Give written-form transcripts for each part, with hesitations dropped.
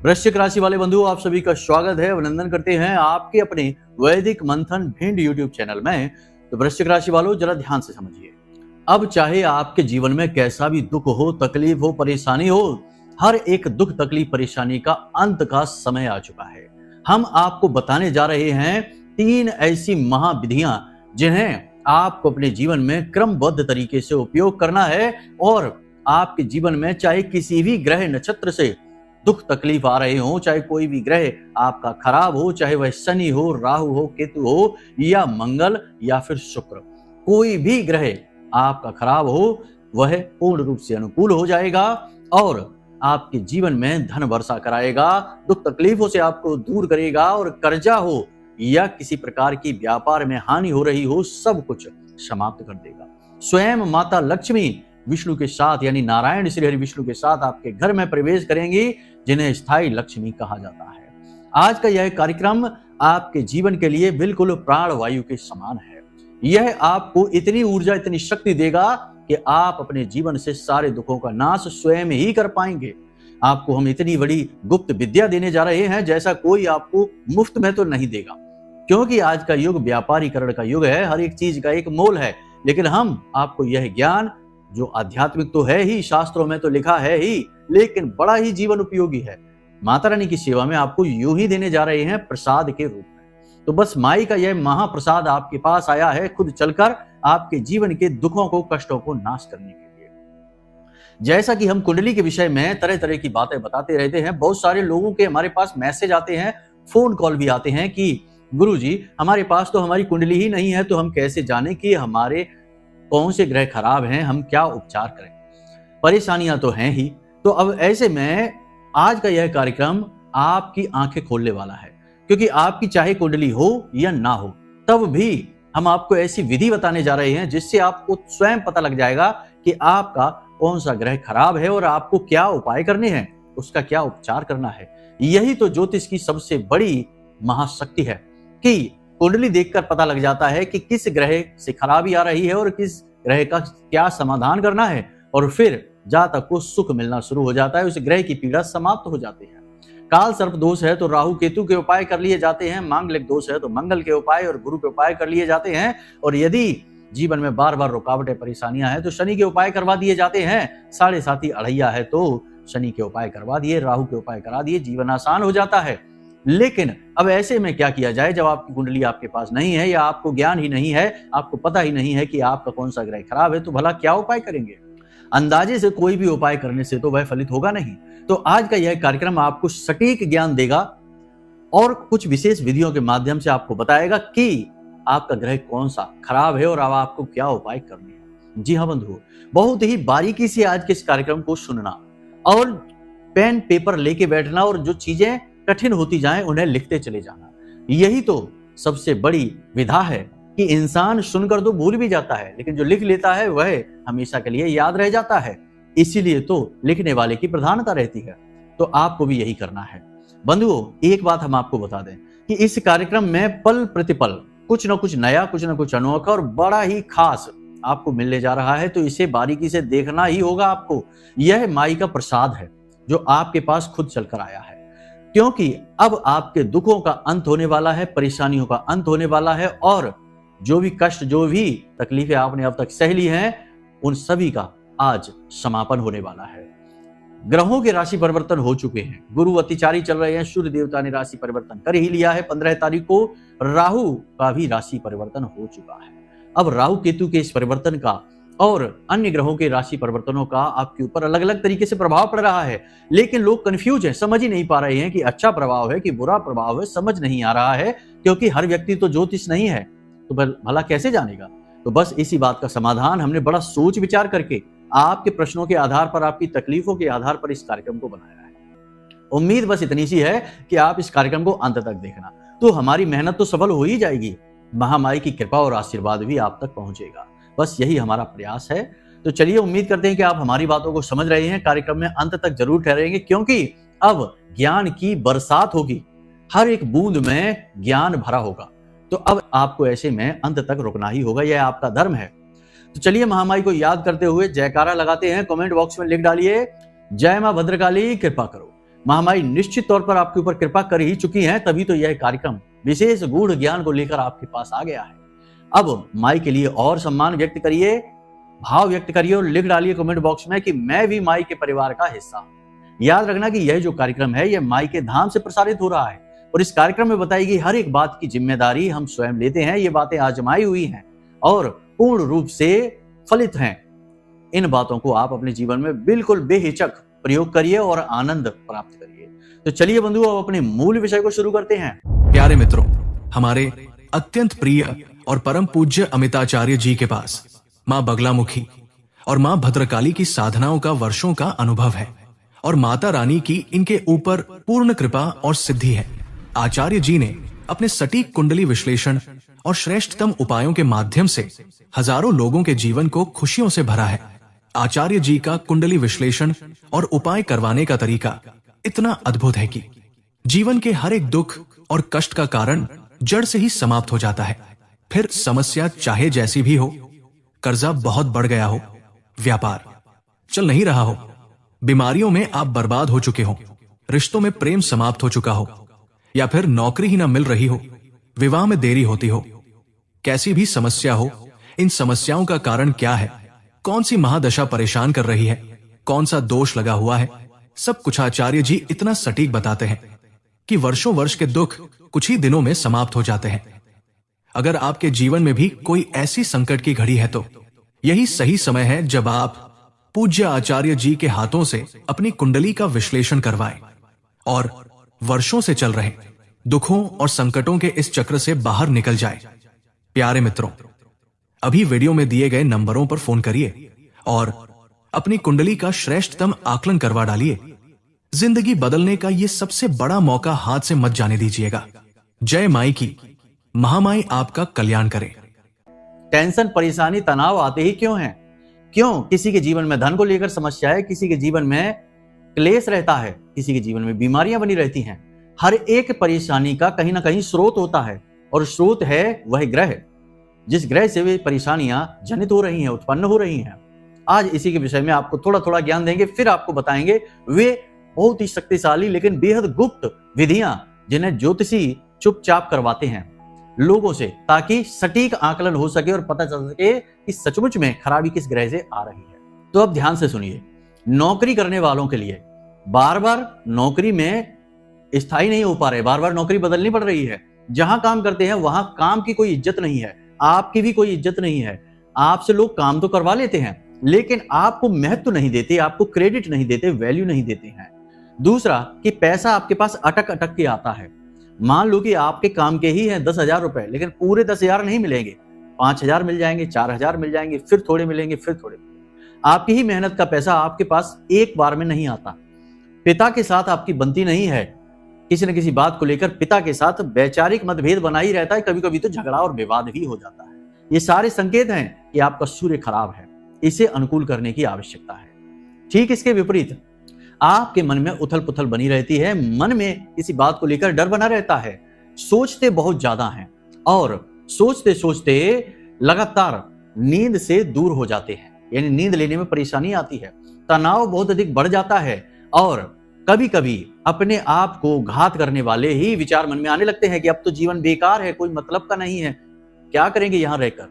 वृश्चिक राशि वाले बंधुओं, आप सभी का स्वागत है। अभिनंदन करते हैं आपके अपने वैदिक मंथन भिंड यूट्यूब चैनल में। तो वृश्चिक राशि वालों, जरा ध्यान से समझिए। अब चाहे आपके जीवन में कैसा भी दुख हो, तकलीफ हो, परेशानी हो, हर एक दुख तकलीफ परेशानी का अंत का समय आ चुका है। हम आपको बताने जा रहे हैं 3 ऐसी महाविधियां जिन्हें आपको अपने जीवन में क्रमबद्ध तरीके से उपयोग करना है और आपके जीवन में चाहे किसी भी ग्रह नक्षत्र से दुख तकलीफ आ रहे हो, चाहे कोई भी ग्रह आपका खराब हो, चाहे वह शनि हो, राहु हो, केतु हो या मंगल या फिर शुक्र, कोई भी ग्रह आपका खराब हो, वह पूर्ण रूप से अनुकूल हो जाएगा और आपके जीवन में धन वर्षा कराएगा, दुख तकलीफों से आपको दूर करेगा और कर्जा हो या किसी प्रकार की व्यापार में हानि हो रही हो, सब कुछ समाप्त कर देगा। स्वयं माता लक्ष्मी विष्णु के साथ यानी नारायण श्री हरि विष्णु के साथ आपके घर में प्रवेश करेंगी, जिन्हें स्थायी लक्ष्मी कहा जाता है। आज का यह कार्यक्रम आपके जीवन के लिए बिल्कुल प्राण वायु के समान है। यह आपको इतनी ऊर्जा, इतनी शक्ति देगा कि आप अपने जीवन से सारे दुखों का नाश स्वयं ही कर पाएंगे। आपको हम इतनी बड़ी गुप्त विद्या देने जा रहे हैं जैसा कोई आपको मुफ्त में तो नहीं देगा, क्योंकि आज का युग व्यापारीकरण का युग है, हर एक चीज का एक मोल है। लेकिन हम आपको यह ज्ञान, जो आध्यात्मिक तो है ही, शास्त्रों में तो लिखा है ही, लेकिन बड़ा ही जीवन उपयोगी है, माता रानी की सेवा में आपको यूं ही देने जा रहे हैं प्रसाद के रूप में। तो बस माई का यह महाप्रसाद आपके पास आया है, खुद चलकर आपके जीवन के दुखों को, कष्टों को नाश करने के लिए। जैसा कि हम कुंडली के विषय में तरह तरह की बातें बताते रहते हैं, बहुत सारे लोगों के हमारे पास मैसेज आते हैं, फोन कॉल भी आते हैं कि गुरुजी, हमारे पास तो हमारी कुंडली ही नहीं है, तो हम कैसे जाने कि हमारे कौन से ग्रह खराब हैं, हम क्या उपचार करें। परेशानियां तो हैं ही। तो अब ऐसे में आज का यह कार्यक्रम आपकी आंखें खोलने वाला है, क्योंकि आपकी चाहे कुंडली हो या ना हो, तब भी हम आपको ऐसी विधि बताने जा रहे हैं जिससे आपको स्वयं पता लग जाएगा कि आपका कौन सा ग्रह खराब है और आपको क्या उपाय करने हैं, उसका क्या उपचार करना है। यही तो ज्योतिष की सबसे बड़ी महाशक्ति है कि कुंडली देखकर पता लग जाता है कि किस ग्रह से खराबी आ रही है और किस ग्रह का क्या समाधान करना है, और फिर जातक को सुख मिलना शुरू हो जाता है, उस ग्रह की पीड़ा समाप्त हो जाती है। काल सर्प दोष है तो राहु केतु के उपाय कर लिए जाते हैं, मांगलिक दोष है तो मंगल के उपाय और गुरु के उपाय कर लिए जाते हैं, और यदि जीवन में बार बार रुकावटें परेशानियां हैं तो शनि के उपाय करवा दिए जाते हैं। 7.5 अढ़ैया है तो शनि के उपाय करवा दिए, राहु के उपाय करा दिए, जीवन आसान हो जाता है। लेकिन अब ऐसे में क्या किया जाए जब आपकी कुंडली आपके पास नहीं है या आपको ज्ञान ही नहीं है, आपको पता ही नहीं है कि आपका कौन सा ग्रह खराब है, तो भला क्या उपाय करेंगे। अंदाजे से कोई भी उपाय करने से तो वह फलित होगा नहीं। तो आज का यह कार्यक्रम आपको सटीक ज्ञान देगा और कुछ विशेष विधियों के माध्यम से आपको बताएगा कि आपका ग्रह कौन सा खराब है और अब आपको क्या उपाय करने हैं। जी हाँ बंधुओं, बहुत ही बारीकी से आज के इस कार्यक्रम को सुनना और पेन पेपर लेके बैठना, और जो चीजें कठिन होती जाएं उन्हें लिखते चले जाना। यही तो सबसे बड़ी विधा है कि इंसान सुनकर तो भूल भी जाता है, लेकिन जो लिख लेता है वह हमेशा के लिए याद रह जाता है। इसीलिए तो लिखने वाले की प्रधानता रहती है। तो आपको भी यही करना है। बंधुओं, एक बात हम आपको बता दें कि इस कार्यक्रम में पल प्रतिपल कुछ न कुछ नया, कुछ न कुछ अनोखा और बड़ा ही खास आपको मिलने जा रहा है, तो इसे बारीकी से देखना ही होगा आपको। यह माई का प्रसाद है जो आपके पास खुद चलकर आया है, क्योंकि अब आपके दुखों का अंत होने वाला है, परेशानियों का अंत होने वाला है, और जो भी कष्ट, जो भी तकलीफें आपने अब तक सह ली हैं, उन सभी का आज समापन होने वाला है। ग्रहों के राशि परिवर्तन हो चुके हैं, गुरु अतिचारी चल रहे हैं, सूर्य देवता ने राशि परिवर्तन कर ही लिया है। 15 तारीख को राहु का भी राशि परिवर्तन हो चुका है। अब राहु केतु के इस परिवर्तन का और अन्य ग्रहों के राशि परिवर्तनों का आपके ऊपर अलग अलग तरीके से प्रभाव पड़ रहा है, लेकिन लोग कंफ्यूज हैं, समझ ही नहीं पा रहे हैं कि अच्छा प्रभाव है कि बुरा प्रभाव है, समझ नहीं आ रहा है, क्योंकि हर व्यक्ति तो ज्योतिष नहीं है, तो भला कैसे जानेगा। तो बस इसी बात का समाधान हमने बड़ा सोच विचार करके आपके प्रश्नों के आधार पर, आपकी तकलीफों के आधार पर इस कार्यक्रम को बनाया है। उम्मीद बस इतनी सी है कि आप इस कार्यक्रम को अंत तक देखना, तो हमारी मेहनत तो सफल हो ही जाएगी, महामाई की कृपा और आशीर्वाद भी आप तक पहुंचेगा। बस यही हमारा प्रयास है। तो चलिए, उम्मीद करते हैं कि आप हमारी बातों को समझ रहे हैं, कार्यक्रम में अंत तक जरूर ठहरेंगे, क्योंकि अब ज्ञान की बरसात होगी, हर एक बूंद में ज्ञान भरा होगा। तो अब आपको ऐसे में अंत तक रुकना ही होगा, यह आपका धर्म है। तो चलिए, महामाई को याद करते हुए जयकारा लगाते हैं। कमेंट बॉक्स में लिख डालिए, जय मां भद्रकाली कृपा करो। महामाई निश्चित तौर पर आपके ऊपर कृपा कर ही चुकी है, तभी तो यह कार्यक्रम विशेष गूढ़ ज्ञान को लेकर आपके पास आ गया है। अब माई के लिए और सम्मान व्यक्त करिए, भाव व्यक्त करिए और लिख डालिए कमेंट बॉक्स में कि मैं भी माई के परिवार का हिस्सा हूं। याद रखना कि यह जो कार्यक्रम है यह माई के धाम से प्रसारित हो रहा है और इस कार्यक्रम में बताई गई हर एक बात की जिम्मेदारी हम स्वयं लेते हैं। ये बातें आजमाई हुई हैं और पूर्ण रूप से फलित हैं। इन बातों को आप अपने जीवन में बिल्कुल बेहिचक प्रयोग करिए और आनंद प्राप्त करिए। तो चलिए बंधुओं, अब अपने मूल विषय को शुरू करते हैं। प्यारे मित्रों, हमारे अत्यंत प्रिय और परम पूज्य अमिताचार्य जी के पास माँ बगलामुखी और माँ भद्रकाली की साधनाओं का वर्षों का अनुभव है और माता रानी की इनके ऊपर पूर्ण कृपा और सिद्धि है। आचार्य जी ने अपने सटीक कुंडली विश्लेषण और श्रेष्ठतम उपायों के माध्यम से हजारों लोगों के जीवन को खुशियों से भरा है। आचार्य जी का कुंडली विश्लेषण और उपाय करवाने का तरीका इतना अद्भुत है कि जीवन के हर एक दुख और कष्ट का कारण जड़ से ही समाप्त हो जाता है। फिर समस्या चाहे जैसी भी हो, कर्जा बहुत बढ़ गया हो, व्यापार चल नहीं रहा हो, बीमारियों में आप बर्बाद हो चुके हो, रिश्तों में प्रेम समाप्त हो चुका हो, या फिर नौकरी ही ना मिल रही हो, विवाह में देरी होती हो, कैसी भी समस्या हो, इन समस्याओं का कारण क्या है, कौन सी महादशा परेशान कर रही है, कौन सा दोष लगा हुआ है, सब कुछ आचार्य जी इतना सटीक बताते हैं कि वर्षों वर्ष के दुख कुछ ही दिनों में समाप्त हो जाते हैं। अगर आपके जीवन में भी कोई ऐसी संकट की घड़ी है तो यही सही समय है जब आप पूज्य आचार्य जी के हाथों से अपनी कुंडली का विश्लेषण करवाएं और वर्षों से चल रहे दुखों और संकटों के इस चक्र से बाहर निकल जाए। प्यारे मित्रों, अभी वीडियो में दिए गए नंबरों पर फोन करिए और अपनी कुंडली का श्रेष्ठतम आकलन करवा डालिए। जिंदगी बदलने का ये सबसे बड़ा मौका हाथ से मत जाने दीजिएगा। जय माई की। महामाई आपका कल्याण करे। टेंशन, परेशानी, तनाव आते ही क्यों हैं? क्यों? किसी के जीवन में धन को लेकर समस्या है, किसी के जीवन में क्लेश रहता है, किसी के जीवन में बीमारियां बनी रहती हैं। हर एक परेशानी का कहीं ना कहीं स्रोत होता है और स्रोत है वह ग्रह जिस ग्रह से वे परेशानियां जनित हो रही हैं, उत्पन्न हो रही हैं। आज इसी के विषय में आपको थोड़ा थोड़ा ज्ञान देंगे, फिर आपको बताएंगे वे बहुत ही शक्तिशाली लेकिन बेहद गुप्त विधियां जिन्हें ज्योतिषी चुपचाप करवाते हैं लोगों से, ताकि सटीक आकलन हो सके और पता चल सके कि सचमुच में खराबी किस ग्रह से आ रही है। तो अब ध्यान से सुनिए। नौकरी करने वालों के लिए बार बार नौकरी में स्थायी नहीं हो पा रहे, बार बार नौकरी बदलनी पड़ रही है। जहां काम करते हैं वहां काम की कोई इज्जत नहीं है, आपकी भी कोई इज्जत नहीं है। आपसे लोग काम तो करवा लेते हैं लेकिन आपको महत्व नहीं देते, आपको क्रेडिट नहीं देते, वैल्यू नहीं देते हैं। दूसरा कि पैसा आपके पास अटक अटक के आता है। मान लो कि आपके काम के ही हैं 10,000 रुपए, लेकिन पूरे 10,000 नहीं मिलेंगे, 5,000 मिल जाएंगे, 4,000 मिल जाएंगे, फिर थोड़े मिलेंगे, फिर थोड़े मिलेंगे। आपकी ही मेहनत का पैसा आपके पास एक बार में नहीं आता। पिता के साथ आपकी बनती नहीं है, किसी न किसी बात को लेकर पिता के साथ वैचारिक मतभेद बना ही रहता है, कभी कभी तो झगड़ा और विवाद भी हो जाता है। ये सारे संकेत हैं कि आपका सूर्य खराब है, इसे अनुकूल करने की आवश्यकता है। ठीक इसके विपरीत आपके मन में उथल पुथल बनी रहती है, मन में किसी बात को लेकर डर बना रहता है, सोचते बहुत ज्यादा हैं और सोचते सोचते लगातार नींद से दूर हो जाते हैं, यानी नींद लेने में परेशानी आती है, तनाव बहुत अधिक बढ़ जाता है और कभी कभी अपने आप को घात करने वाले ही विचार मन में आने लगते हैं कि अब तो जीवन बेकार है, कोई मतलब का नहीं है, क्या करेंगे यहां रहकर।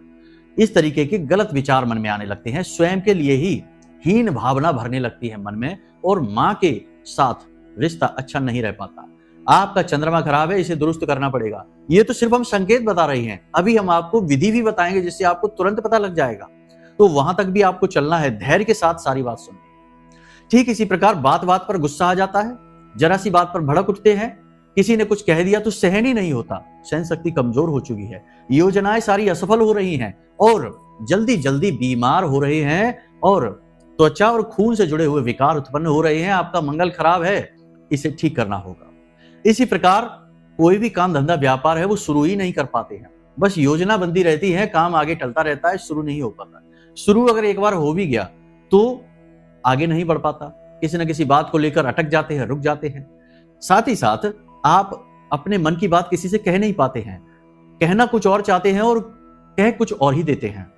इस तरीके के गलत विचार मन में आने लगते हैं, स्वयं के लिए ही हीन भावना भरने लगती है मन में और मां के साथ रिश्ता अच्छा नहीं रह पाता। आपका चंद्रमा खराब है, इसे दुरुस्त करना पड़ेगा। ये तो सिर्फ हम संकेत बता रहे हैं, अभी हम आपको विधि भी बताएंगे जिससे आपको तुरंत पता लग जाएगा। तो वहां तक भी आपको चलना है, धैर्य के साथ सारी बात सुननी। ठीक इसी प्रकार बात बात पर गुस्सा आ जाता है, जरा सी बात पर भड़क उठते हैं, किसी ने कुछ कह दिया तो सहन ही नहीं होता, सहन शक्ति कमजोर हो चुकी है, योजनाएं सारी असफल हो रही हैं और जल्दी जल्दी बीमार हो रहे हैं और त्वचा और खून से जुड़े हुए विकार उत्पन्न हो रहे हैं। आपका मंगल खराब है, इसे ठीक करना होगा। इसी प्रकार कोई भी काम धंधा व्यापार है वो शुरू ही नहीं कर पाते हैं, बस योजना बनती रहती है, काम आगे टलता रहता है, शुरू नहीं हो पाता। शुरू अगर एक बार हो भी गया तो आगे नहीं बढ़ पाता, किसी न किसी बात को लेकर अटक जाते हैं, रुक जाते हैं। साथ ही साथ आप अपने मन की बात किसी से कह नहीं पाते हैं, कहना कुछ और चाहते हैं और कह कुछ और ही देते हैं,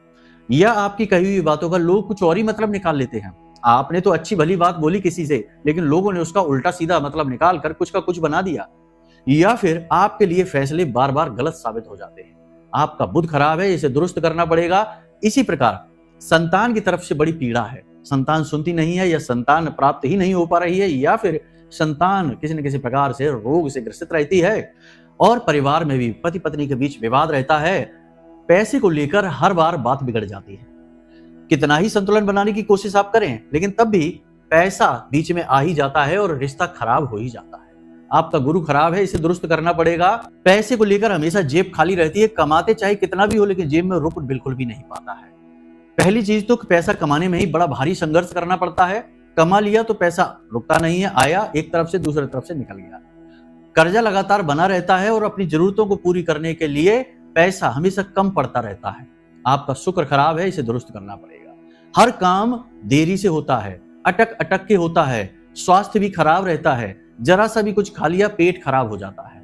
या आपकी कही हुई बातों का लोग कुछ और ही मतलब निकाल लेते हैं। आपने तो अच्छी भली बात बोली किसी से, लेकिन लोगों ने उसका उल्टा सीधा मतलब निकाल कर कुछ का कुछ बना दिया, या फिर आपके लिए फैसले बार बार गलत साबित हो जाते हैं। आपका बुध खराब है, इसे दुरुस्त करना पड़ेगा। इसी प्रकार संतान की तरफ से बड़ी पीड़ा है, संतान सुनती नहीं है, या संतान प्राप्त ही नहीं हो पा रही है, या फिर संतान किसी न किसी प्रकार से रोग से ग्रसित रहती है, और परिवार में भी पति पत्नी के बीच विवाद रहता है। पैसे को लेकर हर बार बात बिगड़ जाती है। कितना ही संतुलन बनाने की कोशिश आप करें, लेकिन तब भी पैसा बीच में आ ही जाता है और रिश्ता खराब हो ही जाता है। आपका गुरु खराब है, इसे दुरुस्त करना पड़ेगा। पैसे को लेकर हमेशा जेब खाली रहती है, कमाते चाहे कितना भी हो, लेकिन जेब में रुक बिल्कुल भी नहीं पाता है। पहली चीज तो पैसा कमाने में ही बड़ा भारी संघर्ष करना पड़ता है। कमा लिया तो पैसा रुकता नहीं है, आया एक तरफ से दूसरी तरफ से निकल गया। कर्जा लगातार बना रहता है और अपनी जरूरतों को पूरी करने के लिए पैसा हमेशा कम पड़ता रहता है। आपका शुक्र खराब है, इसे दुरुस्त करना पड़ेगा। हर काम देरी से होता है, अटक अटक के होता है। स्वास्थ्य भी खराब रहता है, जरा सा भी कुछ खा लिया पेट खराब हो जाता है।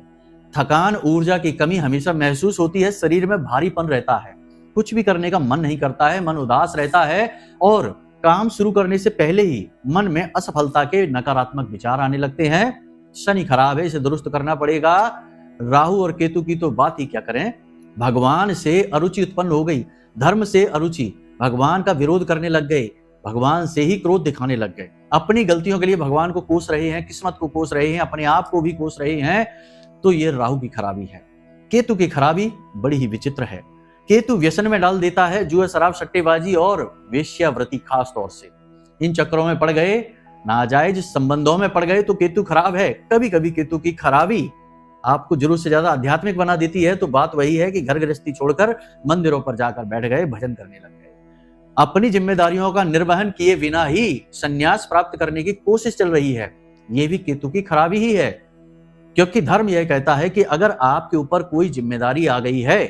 थकान, ऊर्जा की कमी हमेशा महसूस होती है, शरीर में भारीपन रहता है, कुछ भी करने का मन नहीं करता है, मन उदास रहता है, और काम शुरू करने से पहले ही मन में असफलता के नकारात्मक विचार आने लगते हैं। शनि खराब है, इसे दुरुस्त करना पड़ेगा। राहु और केतु की तो बात ही क्या करें। भगवान से अरुचि उत्पन्न हो गई, धर्म से अरुचि, भगवान का विरोध करने लग गए, भगवान से ही क्रोध दिखाने लग गए। अपनी गलतियों के लिए भगवान को कोस रहे हैं, किस्मत को कोस रहे हैं, अपने आप को भी कोस रहे हैं। तो ये राहु की खराबी है। केतु की खराबी बड़ी ही विचित्र है। केतु व्यसन में डाल देता है, जुआ, शराब, सट्टेबाजी और वेश्यावृत्ति खास तौर से। इन चक्करों में पड़ गए, नाजायज संबंधों में पड़ गए तो केतु खराब है। कभी कभी केतु की खराबी आपको जरूरत से ज्यादा आध्यात्मिक बना देती है। तो बात वही है कि घर गृहस्थी छोड़कर मंदिरों पर जाकर बैठ गए, भजन करने लग गए। अपनी जिम्मेदारियों का निर्वहन किए बिना ही संन्यास प्राप्त करने की कोशिश चल रही है। यह भी केतु की खराबी ही है, क्योंकि धर्म यह कहता है कि अगर आपके ऊपर कोई जिम्मेदारी आ गई है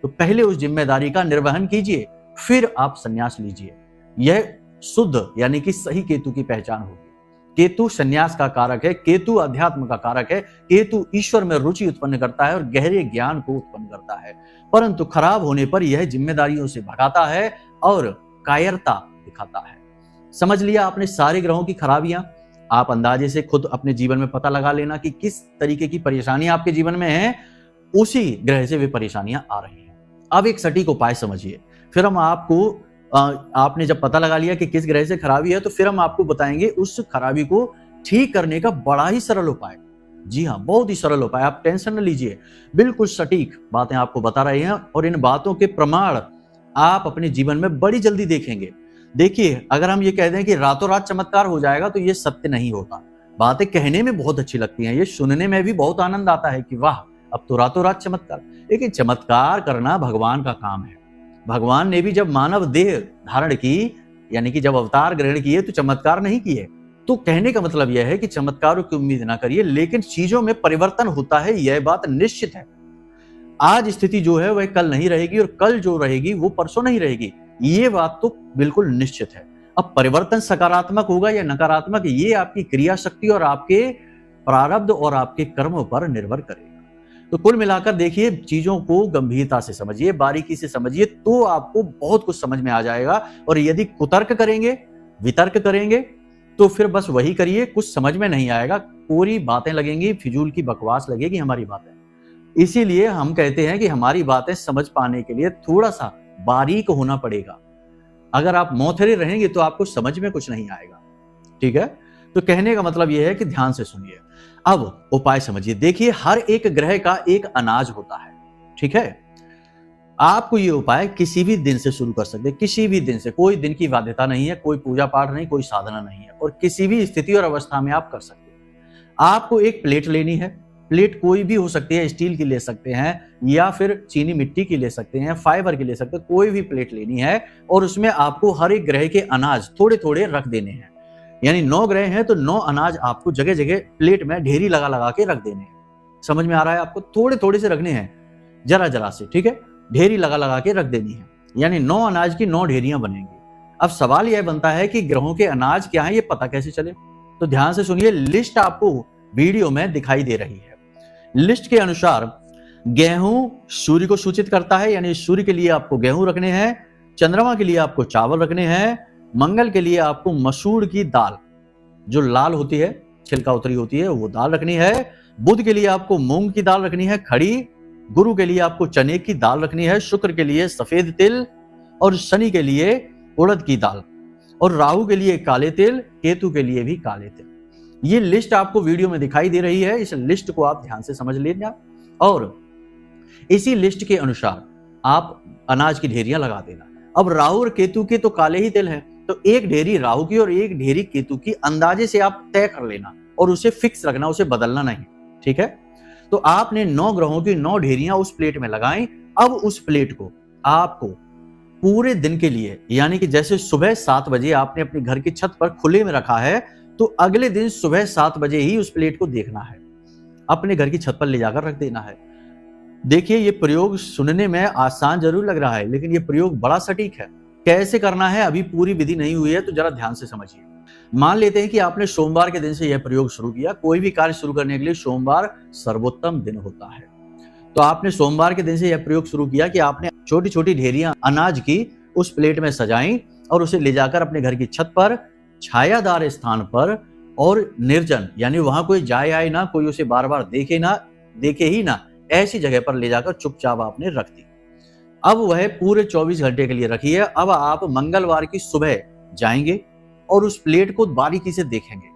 तो पहले उस जिम्मेदारी का निर्वहन कीजिए, फिर आप संन्यास लीजिए। यह शुद्ध यानी कि सही केतु की पहचान होगी। केतु संन्यास का कारक है, केतु अध्यात्म का कारक है, केतु ईश्वर में रुचि उत्पन्न करता है और गहरे ज्ञान को उत्पन्न करता है। परंतु खराब होने पर यह जिम्मेदारियों से भगाता है और कायरता दिखाता है। समझ लिया आपने सारे ग्रहों की खराबियां। आप अंदाजे से खुद अपने जीवन में पता लगा लेना कि किस तरीके की परेशानियां आपके जीवन में हैं, उसी ग्रह से वे परेशानियां आ रही हैं। अब एक सटीक उपाय समझिए, फिर हम आपको आपने जब पता लगा लिया कि किस ग्रह से खराबी है, तो फिर हम आपको बताएंगे उस खराबी को ठीक करने का बड़ा ही सरल उपाय। जी हाँ, बहुत ही सरल उपाय, आप टेंशन न लीजिए, बिल्कुल सटीक बातें आपको बता रहे हैं और इन बातों के प्रमाण आप अपने जीवन में बड़ी जल्दी देखेंगे। देखिए, अगर हम ये कह दें कि रातों रात चमत्कार हो जाएगा तो ये सत्य नहीं होता। बातें कहने में बहुत अच्छी लगती हैं, ये सुनने में भी बहुत आनंद आता है कि वाह, अब तो रातों रात चमत्कार। लेकिन चमत्कार करना भगवान का काम है। भगवान ने भी जब मानव देह धारण की, यानी कि जब अवतार ग्रहण किए, तो चमत्कार नहीं किए। तो कहने का मतलब यह है कि चमत्कारों की उम्मीद ना करिए, लेकिन चीजों में परिवर्तन होता है, यह बात निश्चित है। आज स्थिति जो है वह कल नहीं रहेगी और कल जो रहेगी वो परसों नहीं रहेगी, ये बात तो बिल्कुल निश्चित है। अब परिवर्तन सकारात्मक होगा या नकारात्मक, ये आपकी क्रिया शक्ति और आपके प्रारब्ध और आपके कर्मों पर निर्भर करेगा। तो कुल मिलाकर देखिए, चीजों को गंभीरता से समझिए, बारीकी से समझिए, तो आपको बहुत कुछ समझ में आ जाएगा। और यदि कुतर्क करेंगे, वितर्क करेंगे, तो फिर बस वही करिए, कुछ समझ में नहीं आएगा, पूरी बातें लगेंगी, फिजूल की बकवास लगेगी हमारी बातें। इसीलिए हम कहते हैं कि हमारी बातें समझ पाने के लिए थोड़ा सा बारीक होना पड़ेगा। अगर आप मौथरे रहेंगे तो आपको समझ में कुछ नहीं आएगा। ठीक है, तो कहने का मतलब यह है कि ध्यान से सुनिए। अब उपाय समझिए। देखिए, हर एक ग्रह का एक अनाज होता है। ठीक है, आपको ये उपाय किसी भी दिन से शुरू कर सकते हैं, किसी भी दिन से, कोई दिन की बाध्यता नहीं है, कोई पूजा पाठ नहीं, कोई साधना नहीं है, और किसी भी स्थिति और अवस्था में आप कर सकते हैं। आपको एक प्लेट लेनी है, प्लेट कोई भी हो सकती है, स्टील की ले सकते हैं या फिर चीनी मिट्टी की ले सकते हैं, फाइबर की ले सकते हैं, कोई भी प्लेट लेनी है, और उसमें आपको हर एक ग्रह के अनाज थोड़े थोड़े रख देने हैं। यानी 9 ग्रह हैं तो 9 अनाज आपको जगह जगह प्लेट में ढेरी लगा लगा के रख देने हैं। समझ में आ रहा है आपको? थोड़े थोड़े से रखने हैं, जरा जरा से। ठीक है, ढेरी लगा लगा के रख देनी है, यानी 9 अनाज की 9 ढेरियां बनेंगी। अब सवाल यह बनता है कि ग्रहों के अनाज क्या है, ये पता कैसे चले? तो ध्यान से सुनिए, लिस्ट आपको वीडियो में दिखाई दे रही है। लिस्ट के अनुसार गेहूं सूर्य को सूचित करता है, यानी सूर्य के लिए आपको गेहूं रखने हैं, चंद्रमा के लिए आपको चावल रखने हैं, मंगल के लिए आपको मसूर की दाल जो लाल होती है, छिलका उतरी होती है, वो दाल रखनी है। बुध के लिए आपको मूंग की दाल रखनी है खड़ी। गुरु के लिए आपको चने की दाल रखनी है। शुक्र के लिए सफेद तिल और शनि के लिए उड़द की दाल और राहु के लिए काले तिल, केतु के लिए भी काले तिल। ये लिस्ट आपको वीडियो में दिखाई दे रही है। इस लिस्ट को आप ध्यान से समझ लेना और इसी लिस्ट के अनुसार आप अनाज की ढेरियां लगा देना। अब राहु और केतु के तो काले ही तिल हैं, तो एक ढेरी राहु की और एक ढेरी केतु की अंदाजे से आप तय कर लेना और उसे फिक्स रखना, उसे बदलना नहीं, ठीक है। तो आपने 9 ग्रहों की 9 ढेरियां उस प्लेट में लगाई। अब उस प्लेट को आपको पूरे दिन के लिए, यानी कि जैसे सुबह 7 बजे आपने अपने घर की छत पर खुले में रखा है, तो अगले दिन सुबह 7 बजे ही उस प्लेट को देखना है, अपने घर की छत पर ले जाकर रख देना है। देखिए, ये प्रयोग सुनने में आसान जरूर लग रहा है, लेकिन ये प्रयोग बड़ा सटीक है। कैसे करना है अभी पूरी विधि नहीं हुई है, तो जरा ध्यान से समझिए। मान लेते हैं कि आपने सोमवार के दिन से यह प्रयोग शुरू किया। कोई भी कार्य शुरू करने के लिए सोमवार सर्वोत्तम दिन होता है। तो आपने सोमवार के दिन से यह प्रयोग शुरू किया कि आपने छोटी छोटी ढेरियां अनाज की उस प्लेट में सजाई और उसे ले जाकर अपने घर की छत पर छायादार स्थान पर और निर्जन, यानी वहां कोई जाए आए ना, कोई उसे बार बार देखे ही ना, ऐसी जगह पर ले जाकर चुपचाप आपने रख दी। अब वह पूरे 24 घंटे के लिए रखी है। अब आप मंगलवार की सुबह जाएंगे और उस प्लेट को बारीकी से देखेंगे।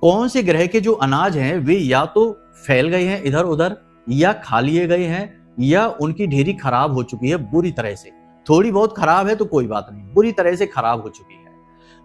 कौन से ग्रह के जो अनाज हैं वे या तो फैल गए हैं इधर उधर, या खा लिए गए हैं, या उनकी ढेरी खराब हो चुकी है बुरी तरह से। थोड़ी बहुत खराब है तो कोई बात नहीं, बुरी तरह से खराब हो चुकी है।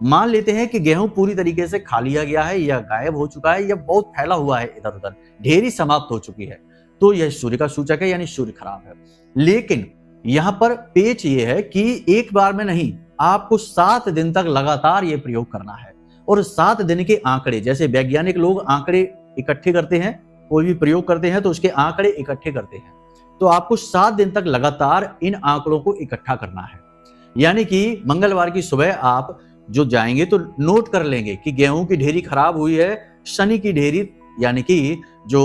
मान लेते हैं कि गेहूं पूरी तरीके से खा लिया गया है, या गायब हो चुका है, या बहुत फैला हुआ है इधर उधर, ढेरी समाप्त हो चुकी है, तो यह सूर्य का सूचक है, यानी सूर्य खराब है। लेकिन यहां पर पेच ये है कि एक बार में नहीं, आपको 7 दिन तक लगातार ये प्रयोग करना है। और 7 दिन के आंकड़े, जैसे वैज्ञानिक लोग आंकड़े इकट्ठे करते हैं, कोई भी प्रयोग करते हैं तो उसके आंकड़े इकट्ठे करते हैं, तो आपको 7 दिन तक लगातार इन आंकड़ों को इकट्ठा करना है। यानी कि मंगलवार की सुबह आप जो जाएंगे तो नोट कर लेंगे कि गेहूं की ढेरी खराब हुई है, शनि की ढेरी यानी कि जो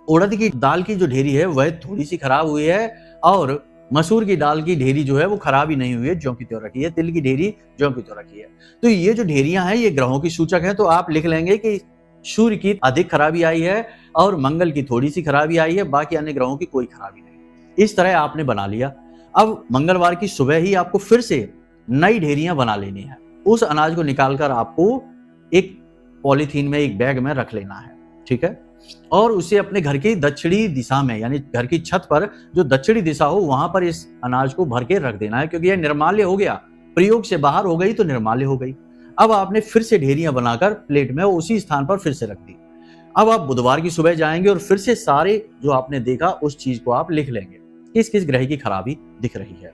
उड़द की दाल की जो ढेरी है वह थोड़ी सी खराब हुई है, और मसूर की दाल की ढेरी जो है वो खराब ही नहीं हुई है, ज्यों की त्यों रखी है, तिल की ढेरी ज्यों की त्यों रखी है। तो ये जो ढेरियां हैं ये ग्रहों की सूचक है। तो आप लिख लेंगे कि सूर्य की अधिक खराबी आई है और मंगल की थोड़ी सी खराबी आई है, बाकी अन्य ग्रहों की कोई खराबी नहीं। इस तरह आपने बना लिया। अब मंगलवार की सुबह ही आपको फिर से नई ढेरियां बना लेनी है। उस अनाज को निकालकर आपको एक पॉलीथीन में, एक बैग में रख लेना है, ठीक है। और उसे अपने घर की दक्षिणी दिशा में, यानी घर की छत पर जो दक्षिणी दिशा हो वहां पर इस अनाज को भर के रख देना है, क्योंकि यह निर्माल्य हो गया, प्रयोग से बाहर हो गई तो निर्माल्य हो गई। अब आपने फिर से ढेरियां बनाकर प्लेट में उसी स्थान पर फिर से रख दी। अब आप बुधवार की सुबह जाएंगे और फिर से सारे जो आपने देखा उस चीज को आप लिख लेंगे, किस किस ग्रह की खराबी दिख रही है।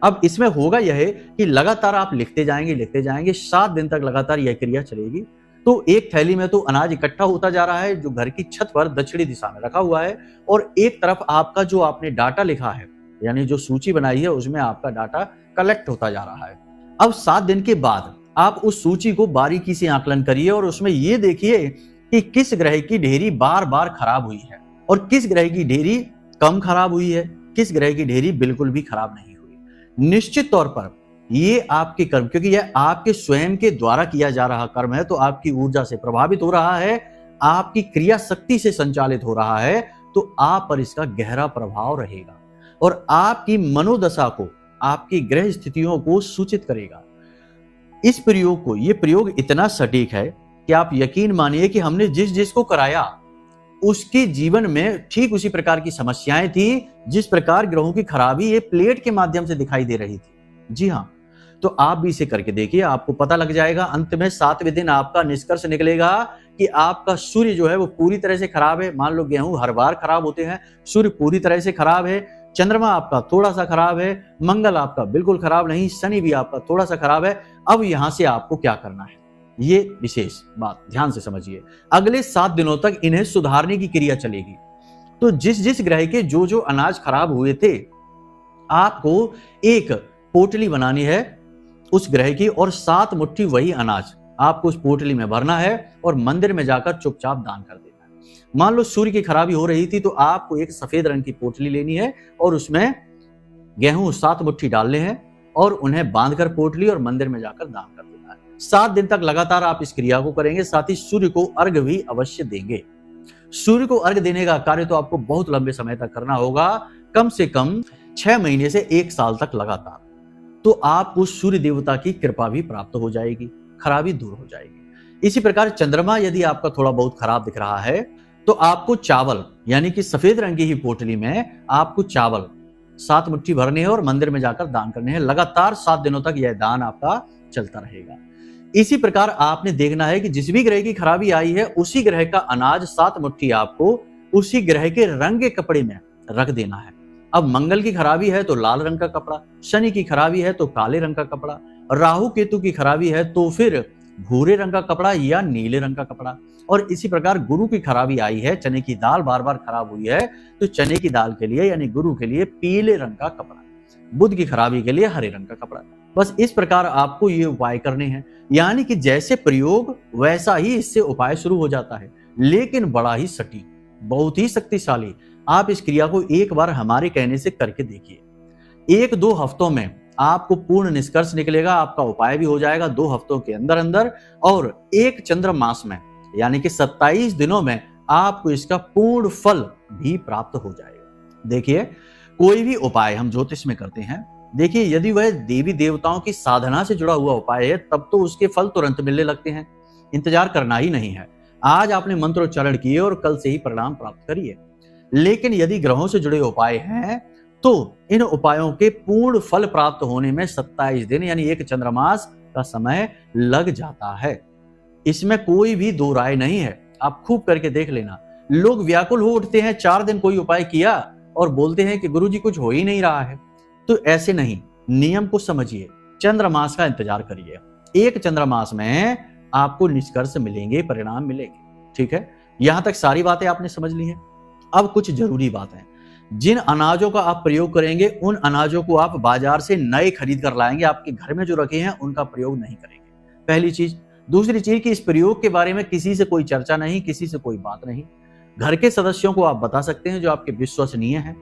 अब इसमें होगा यह कि लगातार आप लिखते जाएंगे, 7 दिन तक लगातार यह क्रिया चलेगी। तो एक थैली में तो अनाज इकट्ठा होता जा रहा है जो घर की छत पर दक्षिणी दिशा में रखा हुआ है, और एक तरफ आपका जो आपने डाटा लिखा है, यानी जो सूची बनाई है उसमें आपका डाटा कलेक्ट होता जा रहा है। अब 7 दिन के बाद आप उस सूची को बारीकी से आकलन करिए और उसमें यह देखिए कि किस ग्रह की ढेरी बार बार खराब हुई है और किस ग्रह की ढेरी कम खराब हुई है, किस ग्रह की ढेरी बिल्कुल भी खराब नहीं हुई। निश्चित तौर पर ये आपके कर्म, क्योंकि यह आपके स्वयं के द्वारा किया जा रहा कर्म है, तो आपकी ऊर्जा से प्रभावित हो रहा है, आपकी क्रिया शक्ति से संचालित हो रहा है, तो आप पर इसका गहरा प्रभाव रहेगा और आपकी मनोदशा को, आपकी ग्रह स्थितियों को सूचित करेगा। इस प्रयोग को, ये प्रयोग इतना सटीक है कि आप यकीन मानिए कि हमने जिस जिसको कराया उसके जीवन में ठीक उसी प्रकार की समस्याएं थी, जिस प्रकार ग्रहों की खराबी ये प्लेट के माध्यम से दिखाई दे रही थी। जी हाँ, तो आप भी इसे करके देखिए, आपको पता लग जाएगा। अंत में 7वें दिन आपका निष्कर्ष निकलेगा कि आपका सूर्य जो है वो पूरी तरह से खराब है। मान लो गेहूं हर बार खराब होते हैं, सूर्य पूरी तरह से खराब है, चंद्रमा आपका थोड़ा सा खराब है, मंगल आपका बिल्कुल खराब नहीं, शनि भी आपका थोड़ा सा खराब है। अब यहां से आपको क्या करना है, ये विशेष बात ध्यान से समझिए। अगले 7 दिनों तक इन्हें सुधारने की क्रिया चलेगी। तो जिस जिस ग्रह के जो जो अनाज खराब हुए थे, आपको एक पोटली बनानी है उस ग्रह की, और 7 मुट्ठी वही अनाज आपको उस पोटली में भरना है और मंदिर में जाकर चुपचाप दान कर देना है। मान लो सूर्य की खराबी हो रही थी, तो आपको एक सफेद रंग की पोटली लेनी है और उसमें गेहूं 7 मुट्ठी डालने हैं और उन्हें बांधकर पोटली और मंदिर में जाकर दान कर देना 7 दिन तक लगातार आप इस क्रिया को करेंगे। साथ ही सूर्य को अर्घ भी अवश्य देंगे। सूर्य को अर्घ देने का कार्य तो आपको बहुत लंबे समय तक करना होगा, कम से कम 6 महीने से 1 साल तक लगातार। तो आपको सूर्य देवता की कृपा भी प्राप्त हो जाएगी, खराबी दूर हो जाएगी। इसी प्रकार चंद्रमा यदि आपका थोड़ा बहुत खराब दिख रहा है तो आपको चावल यानी कि सफेद रंग की ही पोटली में आपको चावल 7 मुट्ठी भरने हैं और मंदिर में जाकर दान करने हैं। लगातार 7 दिनों तक यह दान आपका चलता रहेगा। इसी प्रकार आपने देखना है कि जिस भी ग्रह की खराबी आई है उसी ग्रह का अनाज 7 मुट्ठी आपको उसी ग्रह के रंग के कपड़े में रख देना है। अब मंगल की खराबी है तो लाल रंग का कपड़ा, शनि की खराबी है तो काले रंग का कपड़ा, राहु केतु की खराबी है तो फिर भूरे रंग का कपड़ा या नीले रंग का कपड़ा। और इसी प्रकार गुरु की खराबी आई है, चने की दाल बार बार खराब हुई है तो चने की दाल के लिए यानी गुरु के लिए पीले रंग का कपड़ा, बुध की खराबी के लिए हरे रंग का कपड़ा। बस इस प्रकार आपको ये उपाय करने हैं। यानी कि जैसे प्रयोग वैसा ही इससे उपाय शुरू हो जाता है, लेकिन बड़ा ही सटीक, बहुत ही शक्तिशाली। आप इस क्रिया को एक बार हमारे कहने से करके देखिए। 1-2 हफ्तों में आपको पूर्ण निष्कर्ष निकलेगा, आपका उपाय भी हो जाएगा 2 हफ्तों के अंदर अंदर। और एक चंद्र मास में यानी कि 27 दिनों में आपको इसका पूर्ण फल भी प्राप्त हो जाएगा। देखिए, कोई भी उपाय हम ज्योतिष में करते हैं, देखिए यदि वह देवी देवताओं की साधना से जुड़ा हुआ उपाय है तब तो उसके फल तुरंत मिलने लगते हैं, इंतजार करना ही नहीं है। आज आपने मंत्रोच्चारण किए और कल से ही परिणाम प्राप्त करिए। लेकिन यदि ग्रहों से जुड़े उपाय हैं तो इन उपायों के पूर्ण फल प्राप्त होने में 27 दिन यानी एक चंद्रमास का समय लग जाता है। इसमें कोई भी दो राय नहीं है, आप खूब करके देख लेना। लोग व्याकुल हो उठते हैं, 4 दिन कोई उपाय किया और बोलते हैं कि गुरुजी कुछ हो ही नहीं रहा है। तो ऐसे नहीं, नियम को समझिए, चंद्रमास का इंतजार करिए। एक चंद्रमास में आपको निष्कर्ष मिलेंगे, परिणाम मिलेंगे। ठीक है, यहां तक सारी बातें आपने समझ ली हैं। अब कुछ जरूरी बात है। जिन अनाजों का आप प्रयोग करेंगे उन अनाजों को आप बाजार से नए खरीद कर लाएंगे, आपके घर में जो रखे हैं उनका प्रयोग नहीं करेंगे, पहली चीज। दूसरी चीज कि इस प्रयोग के बारे में किसी से कोई चर्चा नहीं, किसी से कोई बात नहीं। घर के सदस्यों को आप बता सकते हैं जो आपके विश्वसनीय हैं।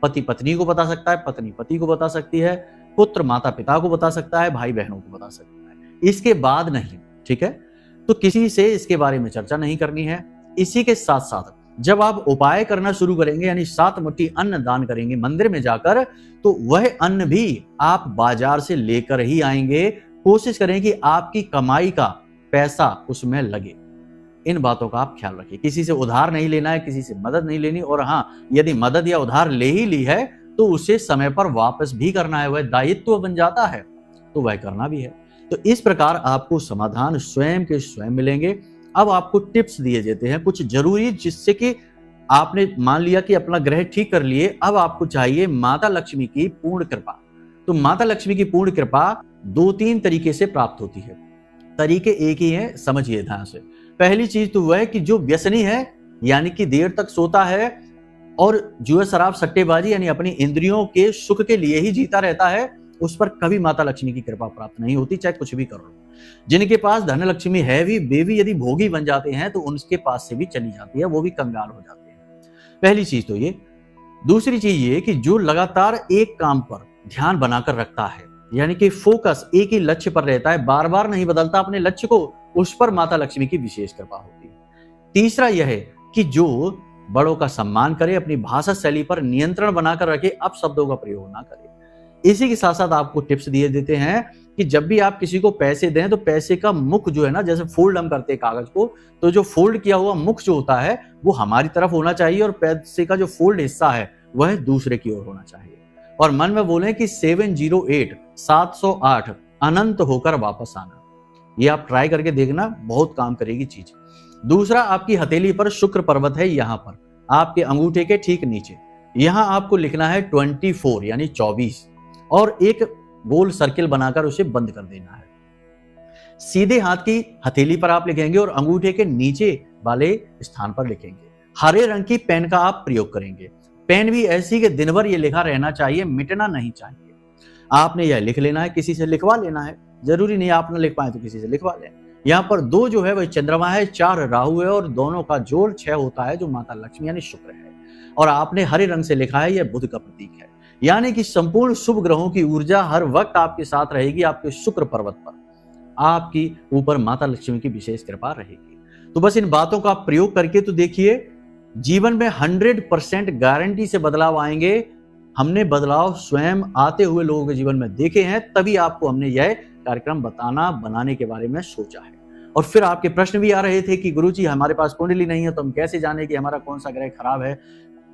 पति पत्नी को बता सकता है, पत्नी पति को बता सकती है, पुत्र माता पिता को बता सकता है, भाई बहनों को बता सकता है, इसके बाद नहीं। ठीक है, तो किसी से इसके बारे में चर्चा नहीं करनी है। इसी के साथ साथ जब आप उपाय करना शुरू करेंगे यानी 7 मुट्ठी अन्न दान करेंगे मंदिर में जाकर, तो वह अन्न भी आप बाजार से लेकर ही आएंगे। कोशिश करें कि आपकी कमाई का पैसा उसमें लगे। इन बातों का आप ख्याल रखिए। किसी से उधार नहीं लेना है, किसी से मदद नहीं लेनी। और हाँ, यदि मदद या उधार ले ही ली है तो उसे समय पर वापस भी करना है, वह दायित्व बन जाता है तो वह करना भी है। तो इस प्रकार आपको समाधान स्वयं के स्वयं मिलेंगे। अब आपको टिप्स दिए जाते हैं कुछ जरूरी, जिससे कि आपने मान लिया कि अपना ग्रह ठीक कर लिए, अब आपको चाहिए माता लक्ष्मी की पूर्ण कृपा। तो माता लक्ष्मी की पूर्ण कृपा 2-3 तरीके से प्राप्त होती है। तरीके एक ही है, समझिए ध्यान से। पहली चीज तो वह है कि जो व्यसनी है यानी कि देर तक सोता है और जुए शराब सट्टेबाजी यानी अपनी इंद्रियों के सुख के लिए ही जीता रहता है, उस पर कभी माता लक्ष्मी की कृपा प्राप्त नहीं होती, चाहे कुछ भी कर लो। जिनके पास धन लक्ष्मी है भी, वे भी यदि भोगी बन जाते हैं तो उनके पास से भी चली जाती है, वो भी कंगाल हो जाते हैं। पहली चीज तो ये। दूसरी चीज ये कि जो लगातार एक काम पर ध्यान बनाकर रखता है यानी कि फोकस एक ही लक्ष्य पर रहता है, बार बार नहीं बदलता अपने लक्ष्य को, उस पर माता लक्ष्मी की विशेष कृपा होती है। तीसरा यह है कि जो बड़ों का सम्मान करे, अपनी भाषा शैली पर नियंत्रण बनाकर रखे, अपशब्दों का प्रयोग ना करे। इसी के साथ साथ आपको टिप्स दिए देते हैं कि जब भी आप किसी को पैसे दें तो पैसे का मुख जो है ना, जैसे फोल्ड हम करते हैं कागज को, तो जो फोल्ड किया हुआ मुख जो होता है वो हमारी तरफ होना चाहिए और पैसे का जो फोल्ड हिस्सा है वह दूसरे की ओर होना चाहिए। और मन में बोलें कि 708 अनंत होकर वापस आना। ये आप ट्राई करके देखना, बहुत काम करेगी चीज। दूसरा, आपकी हथेली पर शुक्र पर्वत है, यहां पर आपके अंगूठे के ठीक नीचे, यहां आपको लिखना है 24 यानी 24 और एक गोल सर्किल बनाकर उसे बंद कर देना है। सीधे हाथ की हथेली पर आप लिखेंगे और अंगूठे के नीचे वाले स्थान पर लिखेंगे। हरे रंग की पेन का आप प्रयोग करेंगे। पेन भी ऐसी कि दिन भर ये लिखा रहना चाहिए, मिटना नहीं चाहिए। आपने यह लिख लेना है, किसी से लिखवा लेना है, जरूरी नहीं आप ना लिख पाए तो किसी से लिखवा लें। यहाँ पर 2 जो है वह चंद्रमा है, 4 राहु है और दोनों का जोड़ 6 होता है जो माता लक्ष्मी यानी शुक्र है। और आपने हरे रंग से लिखा है, यह बुध का प्रतीक है। यानी कि संपूर्ण शुभ ग्रहों की ऊर्जा हर वक्त आपके साथ रहेगी, आपके शुक्र पर्वत पर। आपकी ऊपर माता लक्ष्मी की विशेष कृपा रहेगी। तो बस इन बातों का प्रयोग करके तो देखिए, जीवन में 100% गारंटी से बदलाव आएंगे। हमने बदलाव स्वयं आते हुए लोगों के जीवन में देखे हैं, तभी आपको हमने यह कार्यक्रम बनाने के बारे में सोचा है। और फिर आपके प्रश्न भी आ रहे थे कि गुरुजी हमारे पास कुंडली नहीं है तो हम कैसे जाने कि हमारा कौन सा ग्रह खराब है।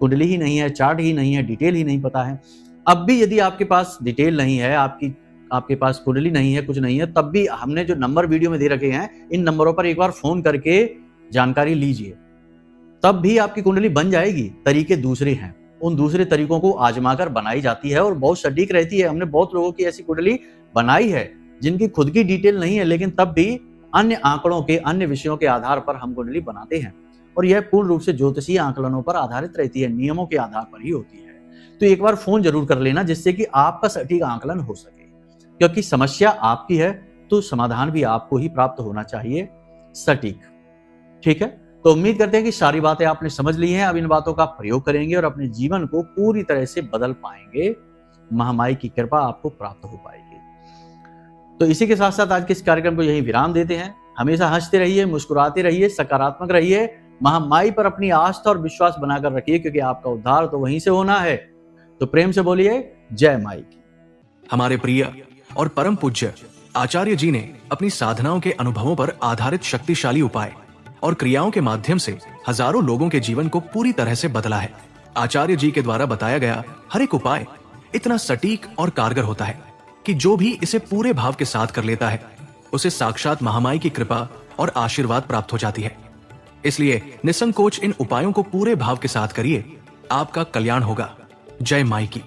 कुंडली ही नहीं है, चार्ट ही नहीं है, डिटेल ही नहीं पता है। अब भी यदि आपके पास डिटेल नहीं है, आपके पास कुंडली नहीं है, कुछ नहीं है, तब भी हमने जो नंबर वीडियो में दे रखे हैं, इन नंबरों पर एक बार फोन करके जानकारी लीजिए, तब भी आपकी कुंडली बन जाएगी। तरीके दूसरे हैं, उन दूसरे तरीकों को आजमाकर बनाई जाती है और बहुत सटीक रहती है। हमने बहुत लोगों की ऐसी कुंडली बनाई है जिनकी खुद की डिटेल नहीं है, लेकिन तब भी अन्य आंकड़ों के, अन्य विषयों के आधार पर हम कुंडली बनाते हैं। और यह पूर्ण रूप से ज्योतिषीय आंकलनों पर आधारित रहती है, नियमों के आधार पर ही होती है। तो एक बार फोन जरूर कर लेना, जिससे कि आपका सटीक आंकलन हो सके, क्योंकि समस्या आपकी है तो समाधान भी आपको ही प्राप्त होना चाहिए सटीक। ठीक है, तो उम्मीद करते हैं कि सारी बातें आपने समझ ली हैं। अब इन बातों का प्रयोग करेंगे और अपने जीवन को पूरी तरह से बदल पाएंगे। महामाई की कृपा आपको प्राप्त हो पाएगी। तो इसी के साथ साथ आज के इस कार्यक्रम को यही विराम देते हैं। हमेशा हंसते रहिए, मुस्कुराते रहिए, सकारात्मक रहिए, महामाई पर अपनी आस्था और विश्वास बनाकर रखिए, क्योंकि आपका उद्धार तो वहीं से होना है। तो प्रेम से बोलिए जय माई की। हमारे प्रिय और परम पूज्य आचार्य जी ने अपनी साधनाओं के अनुभवों पर आधारित शक्तिशाली उपाय और क्रियाओं के माध्यम से हजारों लोगों के जीवन को पूरी तरह से बदला है। आचार्य जी के द्वारा बताया गया हर एक उपाय इतना सटीक और कारगर होता है कि जो भी इसे पूरे भाव के साथ कर लेता है, उसे साक्षात महामाई की कृपा और आशीर्वाद प्राप्त हो जाती है। इसलिए निसंकोच इन उपायों को पूरे भाव के साथ करिए, आपका कल्याण होगा। जय माई की।